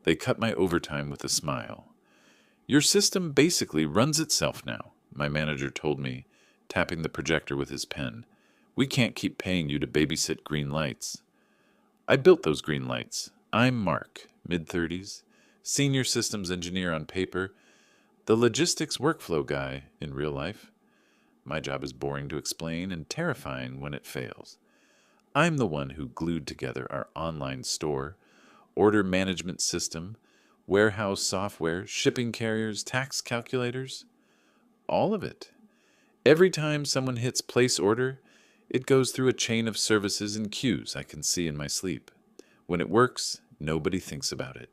They cut my overtime with a smile. Your system basically runs itself now, my manager told me, tapping the projector with his pen. We can't keep paying you to babysit green lights. I built those green lights. I'm Mark, mid-30s, senior systems engineer on paper, the logistics workflow guy in real life. My job is boring to explain and terrifying when it fails. I'm the one who glued together our online store, order management system, warehouse software, shipping carriers, tax calculators. All of it. Every time someone hits place order, it goes through a chain of services and queues I can see in my sleep. When it works, nobody thinks about it.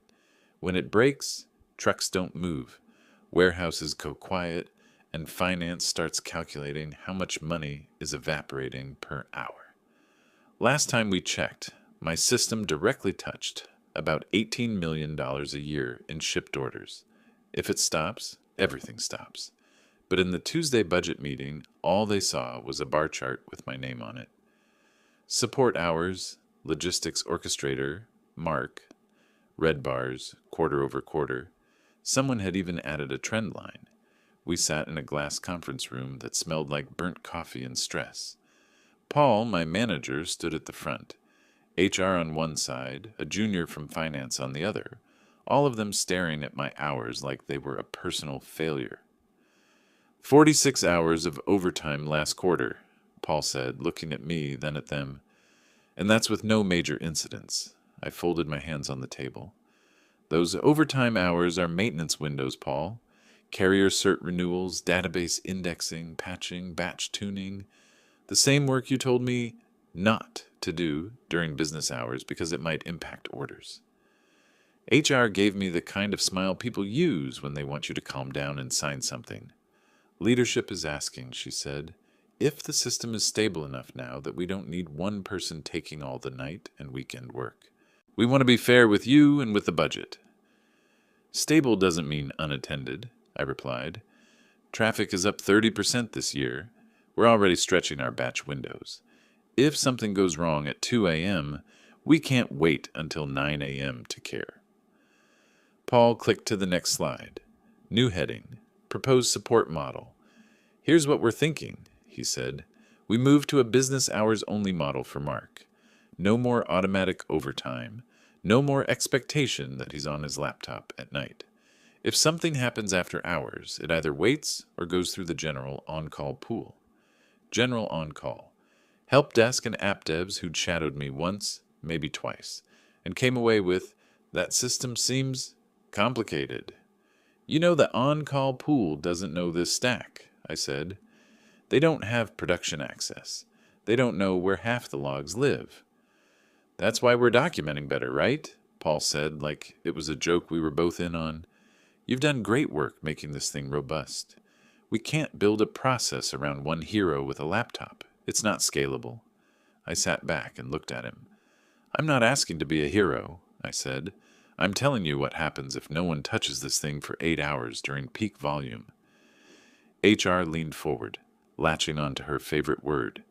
When it breaks, trucks don't move, warehouses go quiet, and finance starts calculating how much money is evaporating per hour. Last time we checked, my system directly touched about $18 million a year in shipped orders. If it stops, everything stops. But in the Tuesday budget meeting, all they saw was a bar chart with my name on it. Support hours, logistics orchestrator, Mark, red bars, quarter over quarter. Someone had even added a trend line. We sat in a glass conference room that smelled like burnt coffee and stress. Paul, my manager, stood at the front. HR on one side, a junior from finance on the other, all of them staring at my hours like they were a personal failure. 46 hours of overtime last quarter, Paul said, looking at me, then at them. And that's with no major incidents. I folded my hands on the table. Those overtime hours are maintenance windows, Paul. Carrier cert renewals, database indexing, patching, batch tuning. The same work you told me not to do during business hours because it might impact orders. HR gave me the kind of smile people use when they want you to calm down and sign something. Leadership is asking, she said, if the system is stable enough now that we don't need one person taking all the night and weekend work. We want to be fair with you and with the budget. Stable doesn't mean unattended, I replied. Traffic is up 30% this year. We're already stretching our batch windows. If something goes wrong at 2 a.m., we can't wait until 9 a.m. to care. Paul clicked to the next slide. New heading. Proposed support model. Here's what we're thinking, he said. We move to a business hours only model for Mark. No more automatic overtime. No more expectation that he's on his laptop at night. If something happens after hours, it either waits or goes through the general on-call pool. General on-call. Help desk and app devs who'd shadowed me once, maybe twice, and came away with, that system seems complicated. You know the on-call pool doesn't know this stack, I said. They don't have production access. They don't know where half the logs live. That's why we're documenting better, right? Paul said, like it was a joke we were both in on. You've done great work making this thing robust. We can't build a process around one hero with a laptop. It's not scalable. I sat back and looked at him. I'm not asking to be a hero, I said. I'm telling you what happens if no one touches this thing for 8 hours during peak volume. HR leaned forward, latching onto her favorite word.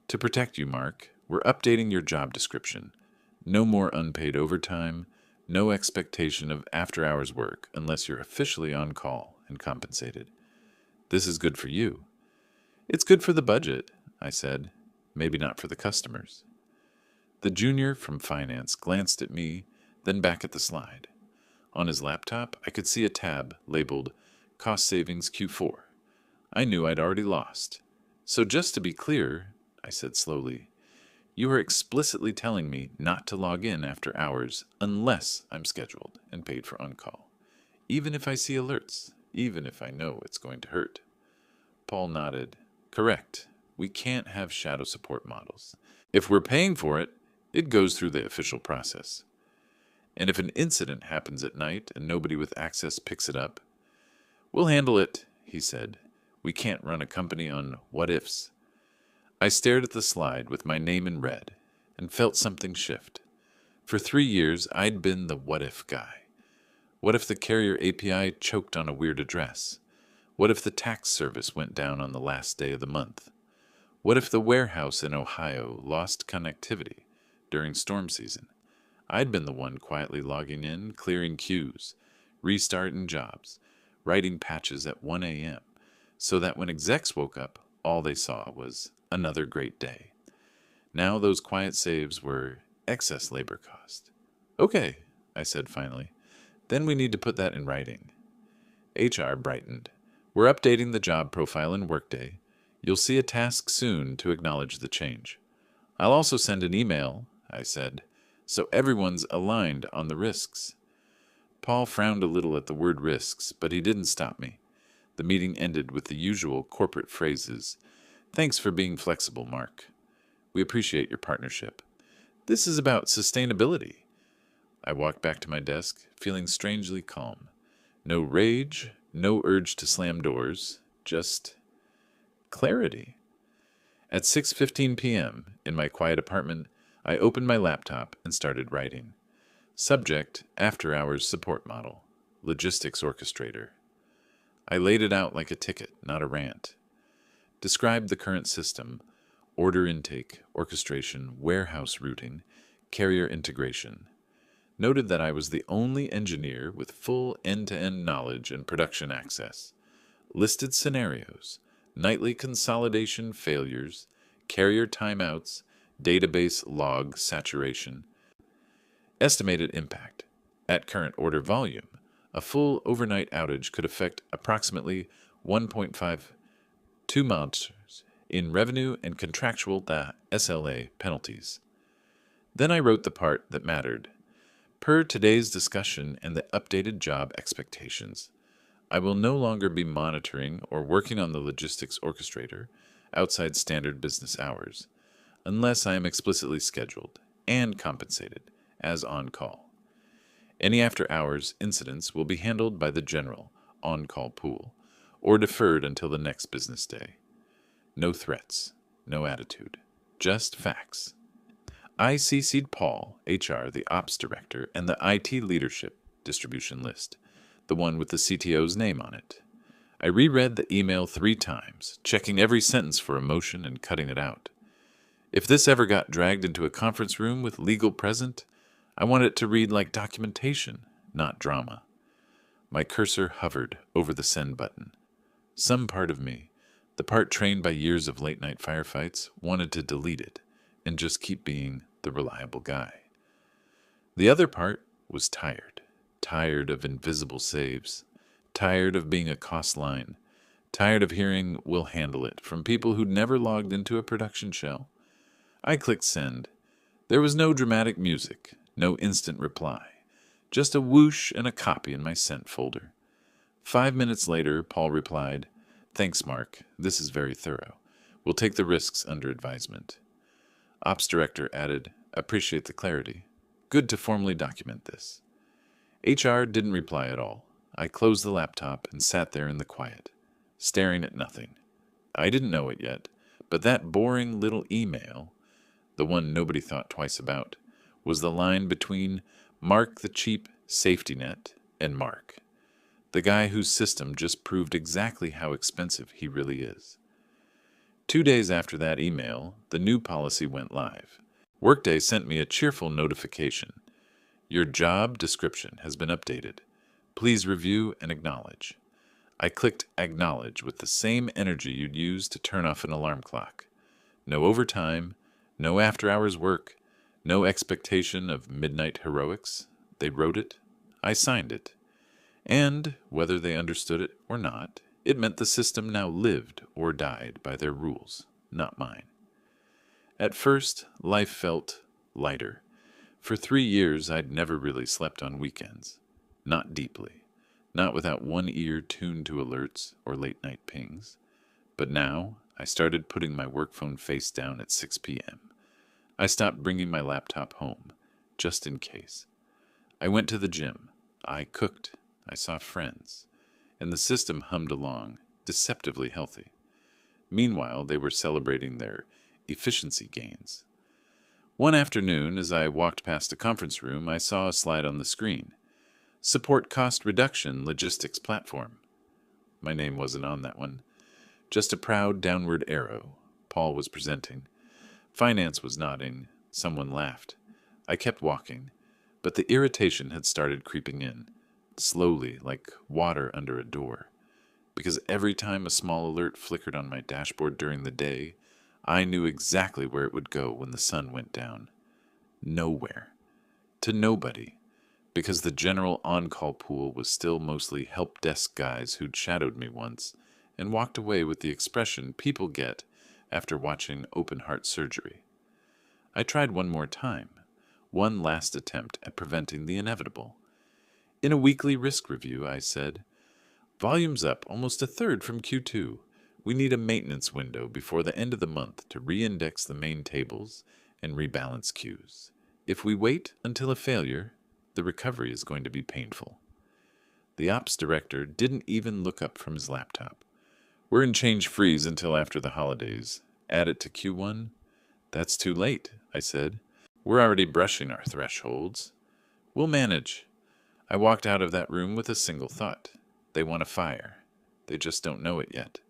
To protect you, Mark, we're updating your job description. No more unpaid overtime, no expectation of after-hours work unless you're officially on call and compensated. This is good for you. It's good for the budget, I said. Maybe not for the customers. The junior from finance glanced at me, then back at the slide. On his laptop, I could see a tab labeled Cost Savings Q4. I knew I'd already lost. So just to be clear, I said slowly, you are explicitly telling me not to log in after hours unless I'm scheduled and paid for on-call, even if I see alerts, even if I know it's going to hurt. Paul nodded. Correct. We can't have shadow support models. If we're paying for it, it goes through the official process. And if an incident happens at night and nobody with access picks it up, we'll handle it, he said. We can't run a company on what-ifs. I stared at the slide with my name in red and felt something shift. For 3 years, I'd been the what-if guy. What if the carrier API choked on a weird address? What if the tax service went down on the last day of the month? What if the warehouse in Ohio lost connectivity during storm season? I'd been the one quietly logging in, clearing queues, restarting jobs, writing patches at 1 a.m., so that when execs woke up, all they saw was another great day. Now those quiet saves were excess labor cost. Okay, I said finally. Then we need to put that in writing. HR brightened. We're updating the job profile in Workday. You'll see a task soon to acknowledge the change. I'll also send an email, I said, so everyone's aligned on the risks. Paul frowned a little at the word risks, but he didn't stop me. The meeting ended with the usual corporate phrases. Thanks for being flexible, Mark. We appreciate your partnership. This is about sustainability. I walked back to my desk, feeling strangely calm. No rage, no urge to slam doors, just clarity. At 6:15 p.m., in my quiet apartment, I opened my laptop and started writing. Subject, after-hours support model, logistics orchestrator. I laid it out like a ticket, not a rant. Described the current system, order intake, orchestration, warehouse routing, carrier integration. Noted that I was the only engineer with full end-to-end knowledge and production access. Listed scenarios, nightly consolidation failures, carrier timeouts, database log saturation. Estimated impact. At current order volume, a full overnight outage could affect approximately 1.52 months in revenue and contractual SLA penalties. Then I wrote the part that mattered. Per today's discussion and the updated job expectations, I will no longer be monitoring or working on the logistics orchestrator outside standard business hours, unless I am explicitly scheduled and compensated as on-call. Any after-hours incidents will be handled by the general on-call pool or deferred until the next business day. No threats, no attitude, just facts. I CC'd Paul, HR, the ops director, and the IT leadership distribution list, the one with the CTO's name on it. I reread the email 3 times, checking every sentence for emotion and cutting it out. If this ever got dragged into a conference room with legal present, I wanted it to read like documentation, not drama. My cursor hovered over the send button. Some part of me, the part trained by years of late-night firefights, wanted to delete it and just keep being the reliable guy. The other part was tired. Tired of invisible saves. Tired of being a cost line. Tired of hearing "we'll handle it" from people who'd never logged into a production shell. I clicked send. There was no dramatic music, no instant reply. Just a whoosh and a copy in my sent folder. 5 minutes later, Paul replied, "Thanks, Mark. This is very thorough. We'll take the risks under advisement." Ops director added, "Appreciate the clarity. Good to formally document this." HR didn't reply at all. I closed the laptop and sat there in the quiet, staring at nothing. I didn't know it yet, but that boring little email, the one nobody thought twice about, was the line between Mark the cheap safety net and Mark, the guy whose system just proved exactly how expensive he really is. 2 days after that email, the new policy went live. Workday sent me a cheerful notification. Your job description has been updated. Please review and acknowledge. I clicked acknowledge with the same energy you'd use to turn off an alarm clock. No overtime, no after-hours work, no expectation of midnight heroics. They wrote it. I signed it. And, whether they understood it or not, it meant the system now lived or died by their rules, not mine. At first, life felt lighter. For 3 years, I'd never really slept on weekends. Not deeply. Not without one ear tuned to alerts or late-night pings. But now, I started putting my work phone face down at 6 p.m. I stopped bringing my laptop home, just in case. I went to the gym. I cooked. I saw friends. And the system hummed along, deceptively healthy. Meanwhile, they were celebrating their efficiency gains. One afternoon, as I walked past a conference room, I saw a slide on the screen. Support Cost Reduction Logistics Platform. My name wasn't on that one. Just a proud downward arrow. Paul was presenting. Finance was nodding. Someone laughed. I kept walking. But the irritation had started creeping in, slowly, like water under a door, because every time a small alert flickered on my dashboard during the day, I knew exactly where it would go when the sun went down. Nowhere. To nobody. Because the general on-call pool was still mostly help desk guys who'd shadowed me once and walked away with the expression people get after watching open-heart surgery. I tried one more time, one last attempt at preventing the inevitable. In a weekly risk review, I said, "Volume's up almost a third from Q2. We need a maintenance window before the end of the month to re-index the main tables and rebalance queues. If we wait until a failure, the recovery is going to be painful." The ops director didn't even look up from his laptop. "We're in change freeze until after the holidays. Add it to Q1? That's too late," I said. "We're already brushing our thresholds. We'll manage." I walked out of that room with a single thought. They want to fire. They just don't know it yet.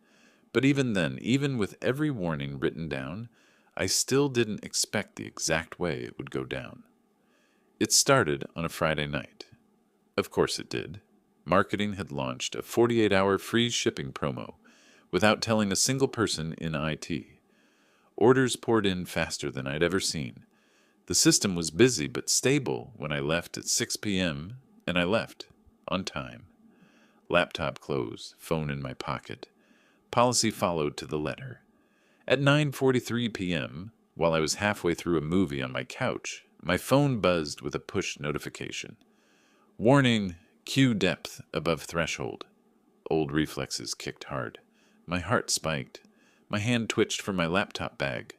But even then, even with every warning written down, I still didn't expect the exact way it would go down. It started on a Friday night. Of course it did. Marketing had launched a 48-hour free shipping promo without telling a single person in IT. Orders poured in faster than I'd ever seen. The system was busy but stable when I left at 6 p.m., and I left on time. Laptop closed, phone in my pocket. Policy followed to the letter. At 9:43 p.m., while I was halfway through a movie on my couch, my phone buzzed with a push notification. "Warning, queue depth above threshold." Old reflexes kicked hard. My heart spiked. My hand twitched for my laptop bag,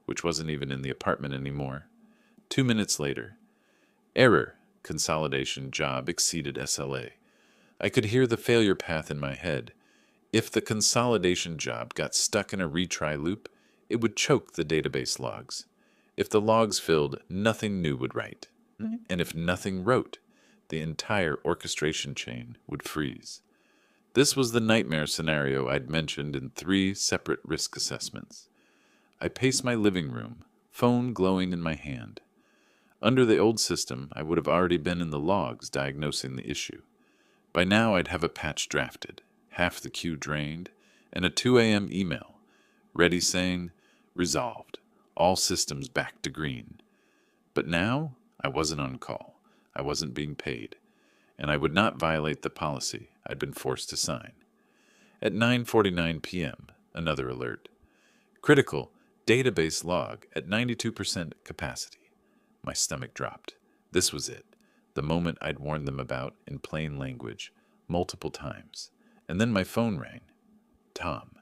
which wasn't even in the apartment anymore. 2 minutes later. "Error. Consolidation job exceeded SLA." I could hear the failure path in my head. If the consolidation job got stuck in a retry loop, it would choke the database logs. If the logs filled, nothing new would write. And if nothing wrote, the entire orchestration chain would freeze. This was the nightmare scenario I'd mentioned in 3 separate risk assessments. I paced my living room, phone glowing in my hand. Under the old system, I would have already been in the logs diagnosing the issue. By now, I'd have a patch drafted, half the queue drained, and a 2 a.m. email, ready saying, "Resolved. All systems back to green." But now, I wasn't on call. I wasn't being paid. And I would not violate the policy I'd been forced to sign. At 9:49 p.m., another alert. "Critical database log at 92% capacity." My stomach dropped. This was it. The moment I'd warned them about in plain language, multiple times. And then my phone rang. Tom.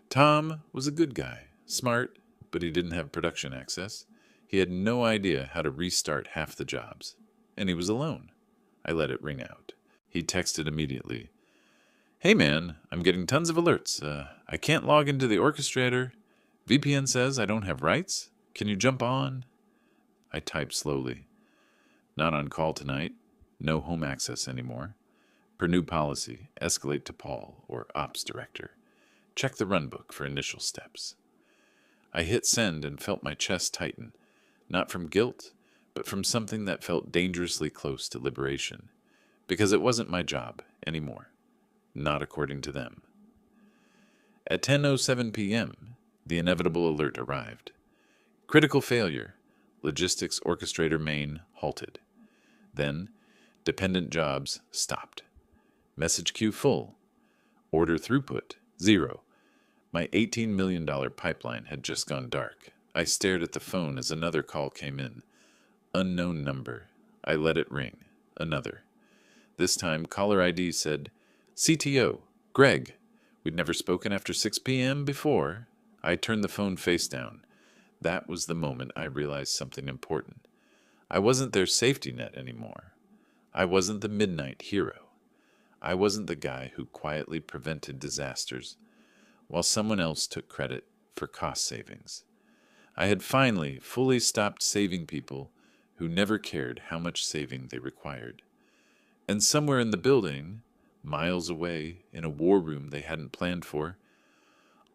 Tom was a good guy, smart, but he didn't have production access. He had no idea how to restart half the jobs. And he was alone. I let it ring out. He texted immediately. "Hey man, I'm getting tons of alerts. I can't log into the orchestrator. VPN says I don't have rights. Can you jump on?" I typed slowly. "Not on call tonight. No home access anymore. Per new policy, escalate to Paul or Ops Director. Check the runbook for initial steps." I hit send and felt my chest tighten, not from guilt, but from something that felt dangerously close to liberation, because it wasn't my job anymore, not according to them. At 10:07 p.m., the inevitable alert arrived. "Critical failure. Logistics orchestrator main halted." Then, dependent jobs stopped. Message queue full. Order throughput 0. My $18 million pipeline had just gone dark. I stared at the phone as another call came in. Unknown number. I let it ring. Another. This time, caller ID said, "CTO, Greg." We'd never spoken after 6 p.m. before. I turned the phone face down. That was the moment I realized something important. I wasn't their safety net anymore. I wasn't the midnight hero. I wasn't the guy who quietly prevented disasters, while someone else took credit for cost savings. I had finally fully stopped saving people who never cared how much saving they required. And somewhere in the building, miles away, in a war room they hadn't planned for,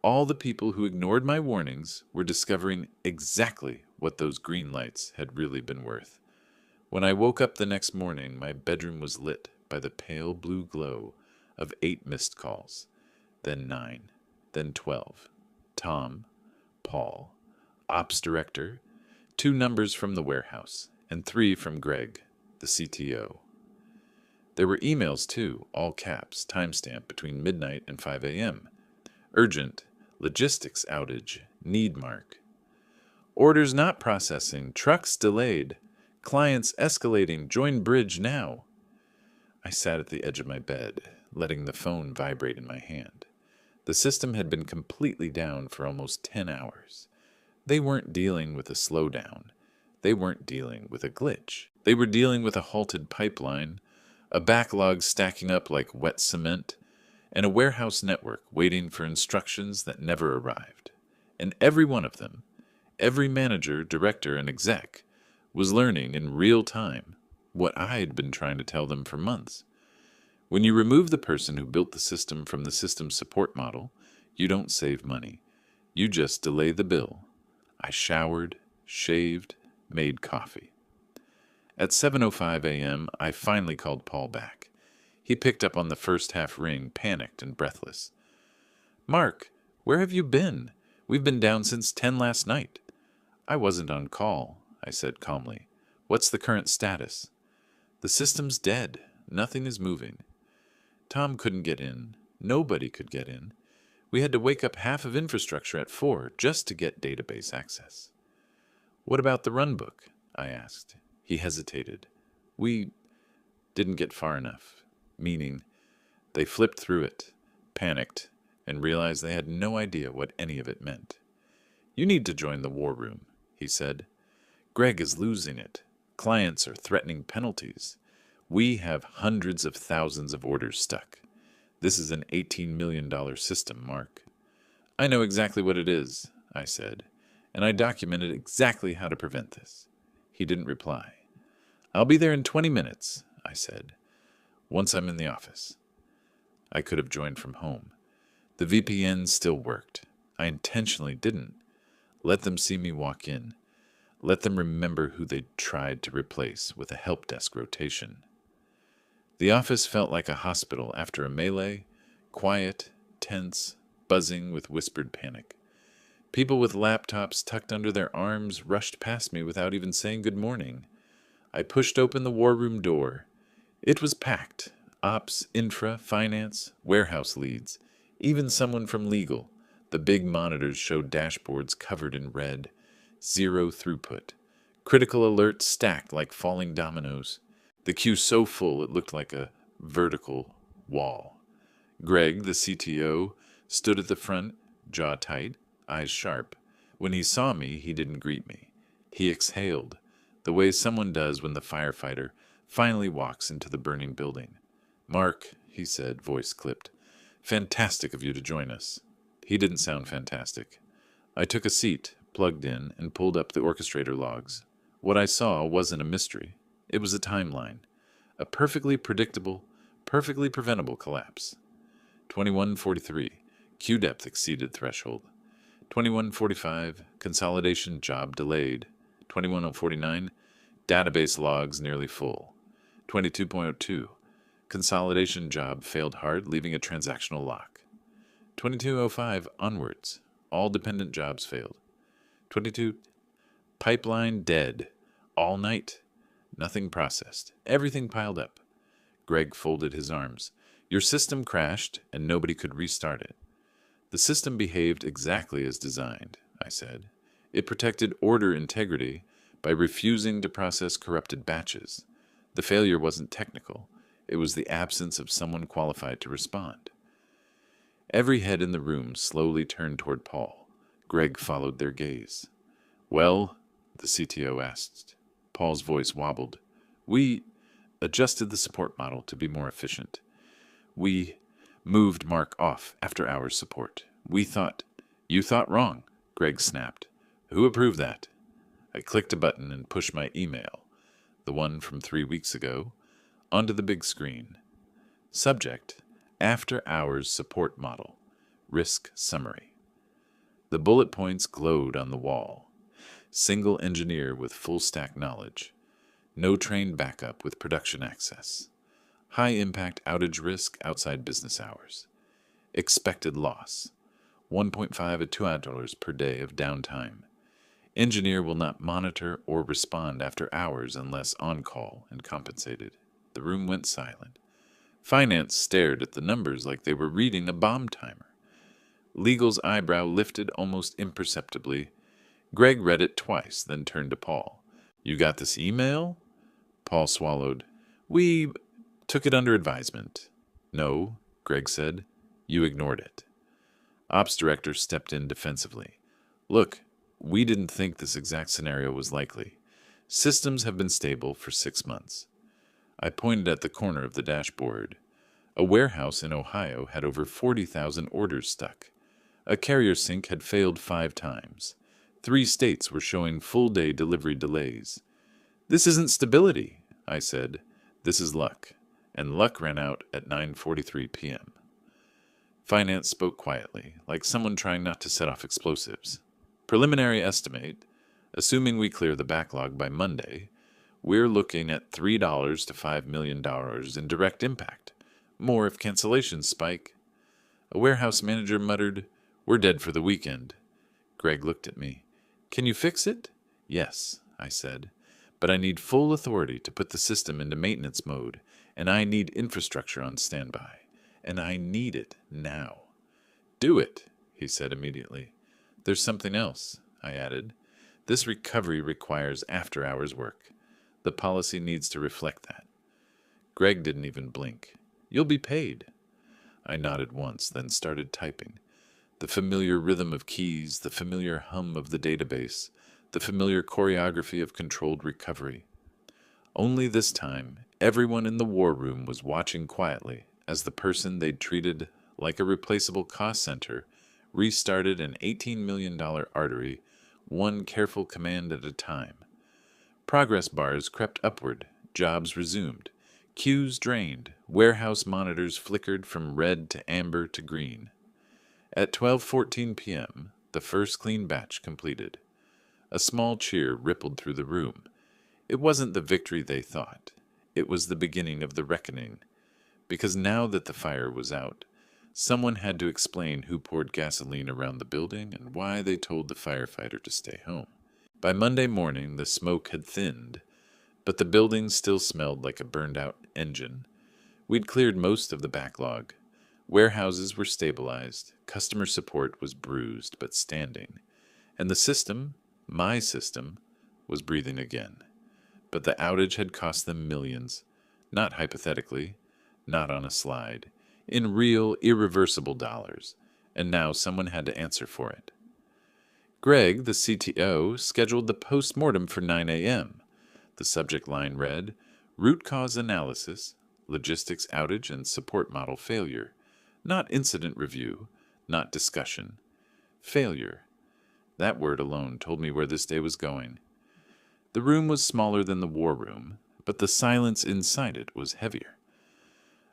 all the people who ignored my warnings were discovering exactly what those green lights had really been worth. When I woke up the next morning, my bedroom was lit by the pale blue glow of 8 missed calls, then 9, then 12. Tom, Paul, Ops Director, 2 numbers from the warehouse, and 3 from Greg, the CTO. There were emails too, all caps, timestamp between midnight and 5 a.m. Urgent, logistics outage, need mark. Orders not processing, trucks delayed, clients escalating, join bridge now. I sat at the edge of my bed, letting the phone vibrate in my hand. The system had been completely down for almost 10 hours. They weren't dealing with a slowdown. They weren't dealing with a glitch. They were dealing with a halted pipeline, a backlog stacking up like wet cement, and a warehouse network waiting for instructions that never arrived. And every one of them, every manager, director, and exec, was learning in real time what I'd been trying to tell them for months. When you remove the person who built the system from the system support model, you don't save money. You just delay the bill. I showered, shaved, made coffee. At 7:05 a.m., I finally called Paul back. He picked up on the first half ring, panicked and breathless. "Mark, where have you been? We've been down since 10 last night." "I wasn't on call," I said calmly. "What's the current status?" "The system's dead. Nothing is moving." Tom couldn't get in. Nobody could get in. We had to wake up half of infrastructure at 4 just to get database access. "What about the runbook?" I asked. He hesitated. "We didn't get far enough." Meaning, they flipped through it, panicked, and realized they had no idea what any of it meant. "You need to join the war room," he said. "Greg is losing it. Clients are threatening penalties. We have hundreds of thousands of orders stuck. This is an $18 million system, Mark." "I know exactly what it is," I said, "and I documented exactly how to prevent this." He didn't reply. "I'll be there in 20 minutes, I said, "once I'm in the office." I could have joined from home. The VPN still worked. I intentionally didn't. Let them see me walk in. Let them remember who they'd tried to replace with a help desk rotation. The office felt like a hospital after a melee, quiet, tense, buzzing with whispered panic. People with laptops tucked under their arms rushed past me without even saying good morning. I pushed open the war room door. It was packed. Ops, infra, finance, warehouse leads, even someone from legal. The big monitors showed dashboards covered in red. Zero throughput. Critical alerts stacked like falling dominoes. The queue so full it looked like a vertical wall. Greg, the CTO, stood at the front, jaw tight, eyes sharp. When he saw me, he didn't greet me. He exhaled, the way someone does when the firefighter finally walks into the burning building. "Mark," he said, voice clipped. "Fantastic of you to join us." He didn't sound fantastic. I took a seat, plugged in, and pulled up the orchestrator logs. What I saw wasn't a mystery. It was a timeline. A perfectly predictable, perfectly preventable collapse. 21:43. Queue depth exceeded threshold. 21:45. Consolidation job delayed. 21:49. Database logs nearly full. 22.02. Consolidation job failed hard, leaving a transactional lock. 22:05 onwards. All dependent jobs failed. 22. Pipeline dead. All night. Nothing processed. Everything piled up. Greg folded his arms. "Your system crashed, and nobody could restart it." "The system behaved exactly as designed," I said. "It protected order integrity by refusing to process corrupted batches. The failure wasn't technical. It was the absence of someone qualified to respond." Every head in the room slowly turned toward Paul. Greg followed their gaze. "Well?" the CTO asked. Paul's voice wobbled. "We adjusted the support model to be more efficient. We moved Mark off after-hours support. We thought—" "You thought wrong," Greg snapped. "Who approved that?" I clicked a button and pushed my email, the one from 3 weeks ago, onto the big screen. Subject: After-hours support model. Risk summary. The bullet points glowed on the wall. Single engineer with full-stack knowledge. No train backup with production access. High impact outage risk outside business hours. Expected loss. 1.5 to $2 per day of downtime. Engineer will not monitor or respond after hours unless on call and compensated. The room went silent. Finance stared at the numbers like they were reading a bomb timer. Legal's eyebrow lifted almost imperceptibly. Greg read it twice, then turned to Paul. You got this email? Paul swallowed. We took it under advisement. No, Greg said. You ignored it. Ops director stepped in defensively. Look, we didn't think this exact scenario was likely. Systems have been stable for 6 months. I pointed at the corner of the dashboard. A warehouse in Ohio had over 40,000 orders stuck. A carrier sync had failed 5 times. 3 states were showing full-day delivery delays. This isn't stability, I said. This is luck. And luck ran out at 9:43 p.m. Finance spoke quietly, like someone trying not to set off explosives. Preliminary estimate, assuming we clear the backlog by Monday, we're looking at $3 to $5 million in direct impact. More if cancellations spike. A warehouse manager muttered, We're dead for the weekend. Greg looked at me. Can you fix it? Yes, I said. But I need full authority to put the system into maintenance mode, and I need infrastructure on standby. And I need it now. Do it, he said immediately. There's something else, I added. This recovery requires after-hours work. The policy needs to reflect that. Greg didn't even blink. You'll be paid. I nodded once, then started typing. The familiar rhythm of keys, the familiar hum of the database, the familiar choreography of controlled recovery. Only this time, everyone in the war room was watching quietly as the person they'd treated like a replaceable cost center restarted an $18 million artery, one careful command at a time. Progress bars crept upward, jobs resumed, queues drained, warehouse monitors flickered from red to amber to green. At 12:14 p.m., the first clean batch completed. A small cheer rippled through the room. It wasn't the victory they thought. It was the beginning of the reckoning. Because now that the fire was out, someone had to explain who poured gasoline around the building and why they told the firefighter to stay home. By Monday morning, the smoke had thinned, but the building still smelled like a burned-out engine. We'd cleared most of the backlog. Warehouses were stabilized, customer support was bruised but standing, and the system, my system, was breathing again. But the outage had cost them millions, not hypothetically, not on a slide, in real, irreversible dollars, and now someone had to answer for it. Greg, the CTO, scheduled the post-mortem for 9 a.m. The subject line read, Root cause analysis, logistics outage and support model failure. Not incident review, not discussion. Failure. That word alone told me where this day was going. The room was smaller than the war room, but the silence inside it was heavier.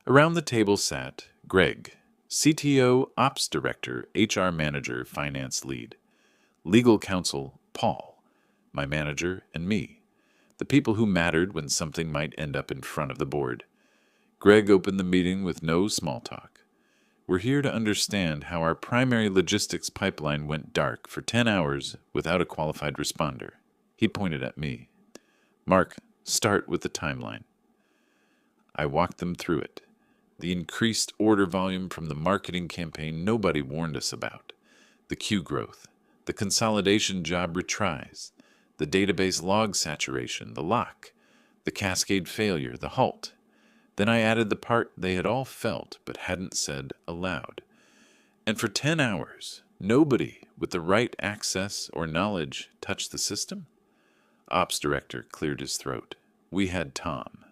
Around the table sat Greg, CTO, Ops Director, HR Manager, Finance Lead. Legal counsel, Paul, my manager, and me, the people who mattered when something might end up in front of the board. Greg opened the meeting with no small talk. We're here to understand how our primary logistics pipeline went dark for 10 hours without a qualified responder. He pointed at me. Mark, start with the timeline. I walked them through it. The increased order volume from the marketing campaign nobody warned us about. The queue growth. The consolidation job retries. The database log saturation. The lock. The cascade failure. The halt. Then I added the part they had all felt but hadn't said aloud. And for 10 hours, nobody with the right access or knowledge touched the system? Ops director cleared his throat. We had Tom.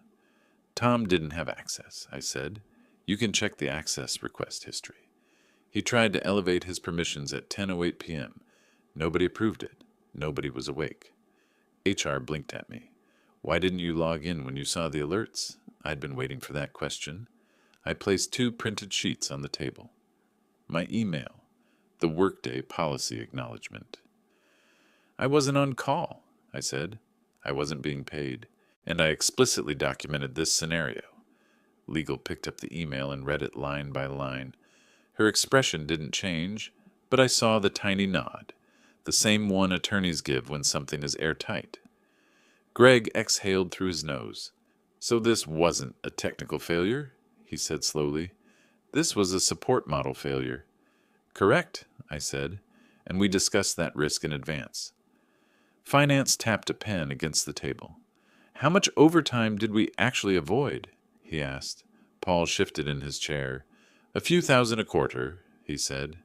Tom didn't have access, I said. You can check the access request history. He tried to elevate his permissions at 10:08 p.m. Nobody approved it. Nobody was awake. HR blinked at me. Why didn't you log in when you saw the alerts? I'd been waiting for that question. I placed 2 printed sheets on the table. My email, the Workday policy acknowledgement. I wasn't on call, I said. I wasn't being paid. And I explicitly documented this scenario. Legal picked up the email and read it line by line. Her expression didn't change, but I saw the tiny nod, the same one attorneys give when something is airtight. Greg exhaled through his nose. So this wasn't a technical failure, he said slowly. This was a support model failure. Correct, I said, and we discussed that risk in advance. Finance tapped a pen against the table. How much overtime did we actually avoid? He asked. Paul shifted in his chair. A few thousand a quarter, he said.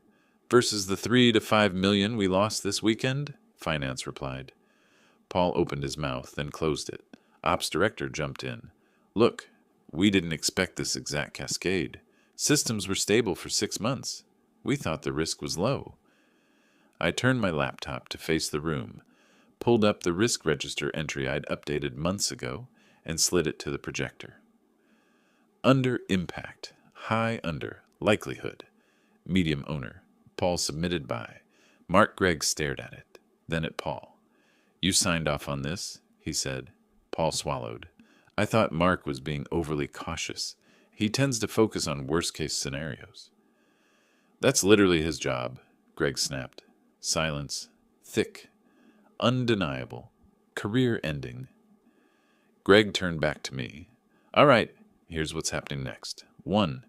Versus the 3 to 5 million we lost this weekend? Finance replied. Paul opened his mouth, then closed it. Ops director jumped in. Look, we didn't expect this exact cascade. Systems were stable for 6 months. We thought the risk was low. I turned my laptop to face the room, pulled up the risk register entry I'd updated months ago, and slid it to the projector. Under impact, high under, likelihood, medium owner. Paul submitted by. Mark Gregg stared at it, then at Paul. You signed off on this, he said. Paul swallowed. I thought Mark was being overly cautious. He tends to focus on worst-case scenarios. That's literally his job, Gregg snapped. Silence. Thick. Undeniable. Career-ending. Gregg turned back to me. All right, here's what's happening next. 1.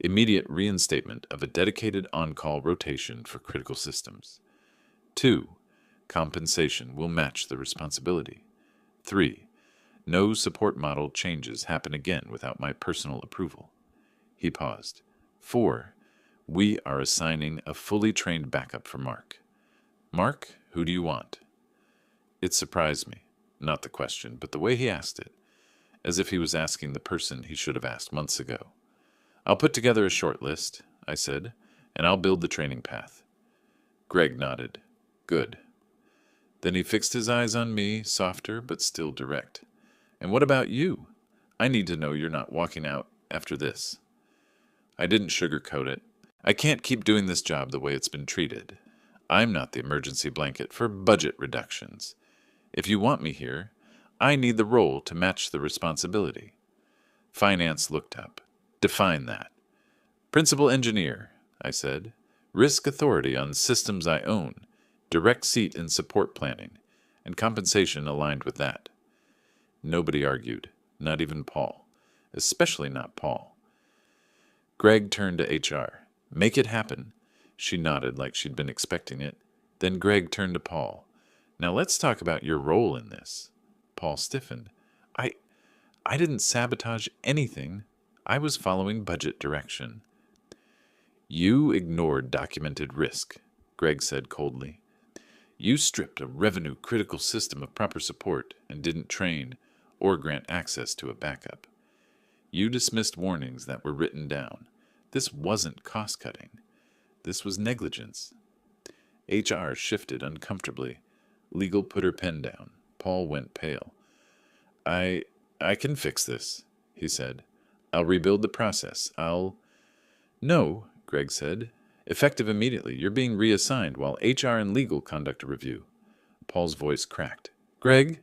Immediate reinstatement of a dedicated on-call rotation for critical systems. 2. Compensation will match the responsibility. 3. No support model changes happen again without my personal approval. He paused. 4. We are assigning a fully trained backup for Mark. Mark, who do you want? It surprised me, not the question, but the way he asked it, as if he was asking the person he should have asked months ago. I'll put together a short list, I said, and I'll build the training path. Gregg nodded. Good. Then he fixed his eyes on me, softer but still direct. And what about you? I need to know you're not walking out after this. I didn't sugarcoat it. I can't keep doing this job the way it's been treated. I'm not the emergency blanket for budget reductions. If you want me here, I need the role to match the responsibility. Finance looked up. Define that. Principal engineer, I said. Risk authority on systems I own. Direct seat in support planning. And compensation aligned with that. Nobody argued, not even Paul. Especially not Paul. Gregg turned to HR. Make it happen. She nodded like she'd been expecting it. Then Gregg turned to Paul. Now let's talk about your role in this. Paul stiffened. I didn't sabotage anything. I was following budget direction. You ignored documented risk, Gregg said coldly. You stripped a revenue-critical system of proper support and didn't train or grant access to a backup. You dismissed warnings that were written down. This wasn't cost-cutting. This was negligence. HR shifted uncomfortably. Legal put her pen down. Paul went pale. I can fix this, he said. I'll rebuild the process. No, Gregg said. Effective immediately. You're being reassigned while HR and legal conduct a review. Paul's voice cracked. Gregg?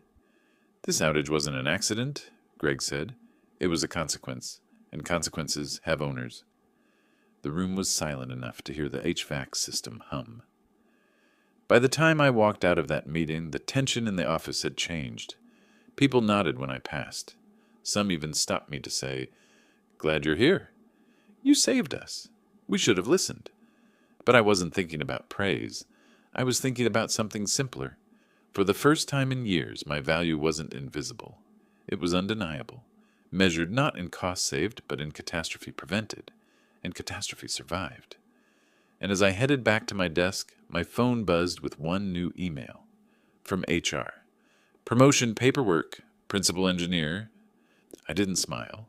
This outage wasn't an accident, Gregg said. It was a consequence, and consequences have owners. The room was silent enough to hear the HVAC system hum. By the time I walked out of that meeting, the tension in the office had changed. People nodded when I passed. Some even stopped me to say, Glad you're here. You saved us. We should have listened. But I wasn't thinking about praise. I was thinking about something simpler. For the first time in years, my value wasn't invisible. It was undeniable, measured not in cost saved, but in catastrophe prevented, and catastrophe survived. And as I headed back to my desk, my phone buzzed with one new email from HR. Promotion paperwork, principal engineer. I didn't smile,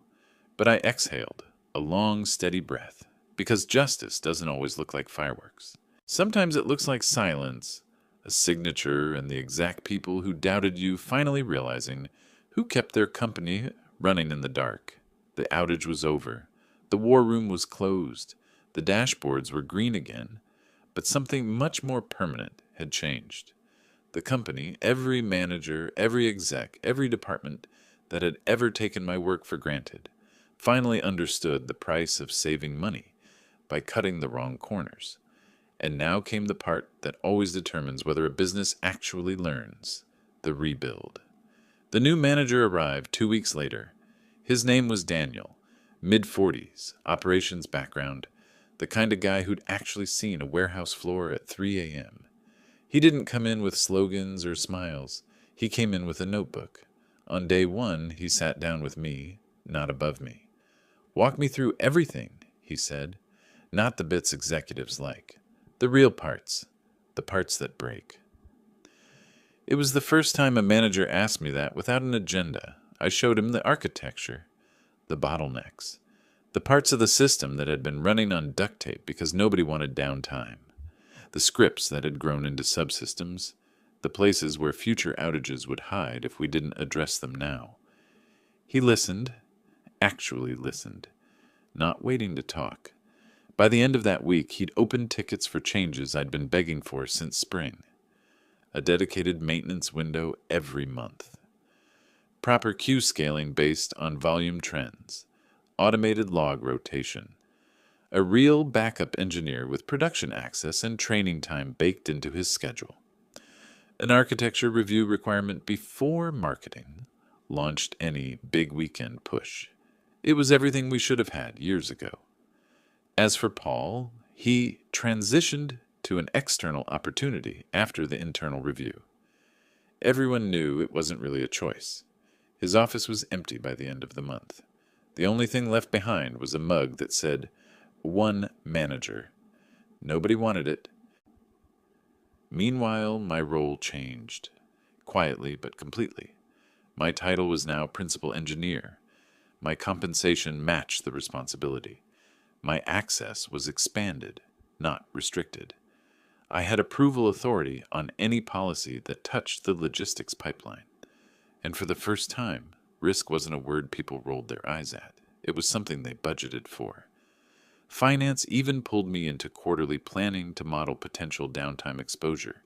but I exhaled, a long, steady breath, because justice doesn't always look like fireworks. Sometimes it looks like silence, a signature, and the exact people who doubted you finally realizing who kept their company running in the dark. The outage was over. The war room was closed. The dashboards were green again, but something much more permanent had changed. The company, every manager, every exec, every department that had ever taken my work for granted finally understood the price of saving money by cutting the wrong corners. And now came the part that always determines whether a business actually learns: the rebuild. The new manager arrived 2 weeks later. His name was Daniel, mid-40s, operations background, the kind of guy who'd actually seen a warehouse floor at 3 a.m. He didn't come in with slogans or smiles. He came in with a notebook. On day one, he sat down with me, not above me. "Walk me through everything," he said. "Not the bits executives like. The real parts. The parts that break." It was the first time a manager asked me that without an agenda. I showed him the architecture, the bottlenecks, the parts of the system that had been running on duct tape because nobody wanted downtime, the scripts that had grown into subsystems, the places where future outages would hide if we didn't address them now. He listened, actually listened, not waiting to talk. By the end of that week, he'd opened tickets for changes I'd been begging for since spring. A dedicated maintenance window every month. Proper queue scaling based on volume trends. Automated log rotation. A real backup engineer with production access and training time baked into his schedule. An architecture review requirement before marketing launched any big weekend push. It was everything we should have had years ago. As for Paul, he transitioned to an external opportunity after the internal review. Everyone knew it wasn't really a choice. His office was empty by the end of the month. The only thing left behind was a mug that said, "One manager." Nobody wanted it. Meanwhile, my role changed. Quietly but completely. My title was now principal engineer. My compensation matched the responsibility. My access was expanded, not restricted. I had approval authority on any policy that touched the logistics pipeline. And for the first time, risk wasn't a word people rolled their eyes at. It was something they budgeted for. Finance even pulled me into quarterly planning to model potential downtime exposure.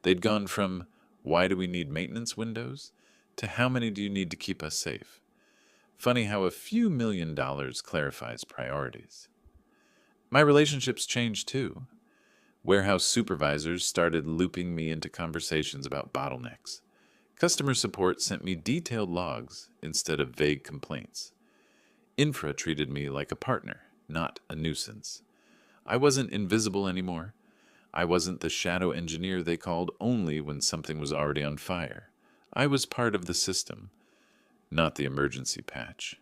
They'd gone from, "Why do we need maintenance windows?" to "How many do you need to keep us safe?" Funny how a few $1 million clarifies priorities. My relationships changed too. Warehouse supervisors started looping me into conversations about bottlenecks. Customer support sent me detailed logs instead of vague complaints. Infra treated me like a partner, not a nuisance. I wasn't invisible anymore. I wasn't the shadow engineer they called only when something was already on fire. I was part of the system, not the emergency patch.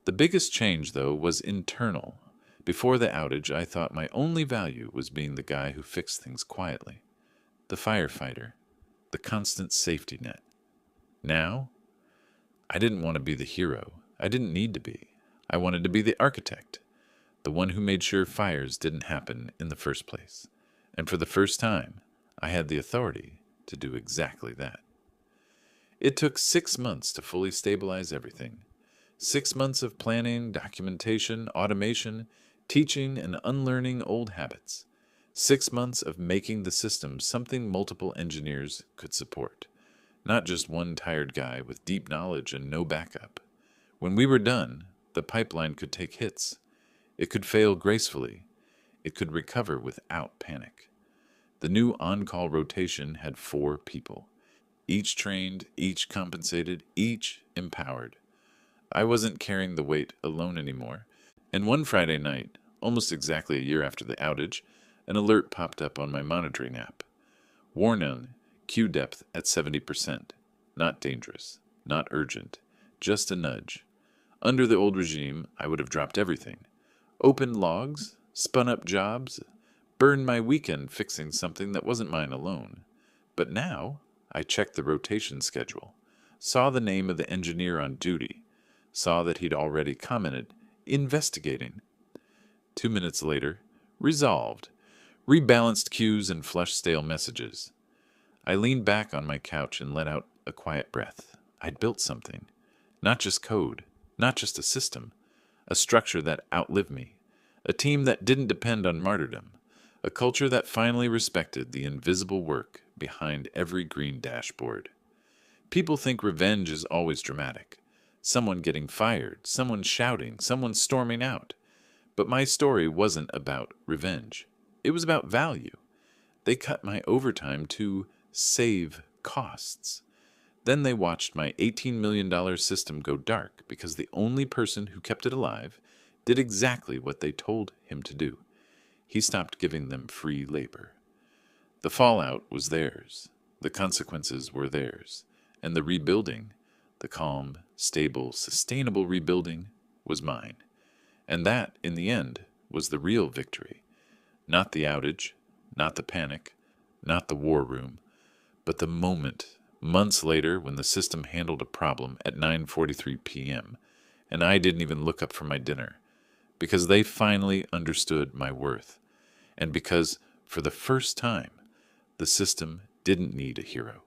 The biggest change, though, was internal. Before the outage, I thought my only value was being the guy who fixed things quietly, the firefighter, the constant safety net. Now, I didn't want to be the hero. I didn't need to be. I wanted to be the architect, the one who made sure fires didn't happen in the first place. And for the first time, I had the authority to do exactly that. It took 6 months to fully stabilize everything. 6 months of planning, documentation, automation, teaching and unlearning old habits. 6 months of making the system something multiple engineers could support, not just one tired guy with deep knowledge and no backup. When we were done, the pipeline could take hits. It could fail gracefully. It could recover without panic. The new on-call rotation had 4 people, each trained, each compensated, each empowered. I wasn't carrying the weight alone anymore. And one Friday night, almost exactly a year after the outage, an alert popped up on my monitoring app. Warning, queue depth at 70%. Not dangerous, not urgent, just a nudge. Under the old regime, I would have dropped everything. Opened logs, spun up jobs, burned my weekend fixing something that wasn't mine alone. But now, I checked the rotation schedule, saw the name of the engineer on duty, saw that he'd already commented, "Investigating." 2 minutes later, resolved, rebalanced queues and flushed stale messages. I leaned back on my couch and let out a quiet breath. I'd built something. Not just code, not just a system, a structure that outlived me, a team that didn't depend on martyrdom, a culture that finally respected the invisible work behind every green dashboard. People think revenge is always dramatic. Someone getting fired, someone shouting, someone storming out. But my story wasn't about revenge. It was about value. They cut my overtime to save costs. Then they watched my $18 million system go dark because the only person who kept it alive did exactly what they told him to do. He stopped giving them free labor. The fallout was theirs. The consequences were theirs. And the rebuilding, the calm, stable, sustainable rebuilding, was mine. And that, in the end, was the real victory. Not the outage, not the panic, not the war room, but the moment, months later, when the system handled a problem at 9:43 p.m., and I didn't even look up for my dinner, because they finally understood my worth, and because, for the first time, the system didn't need a hero.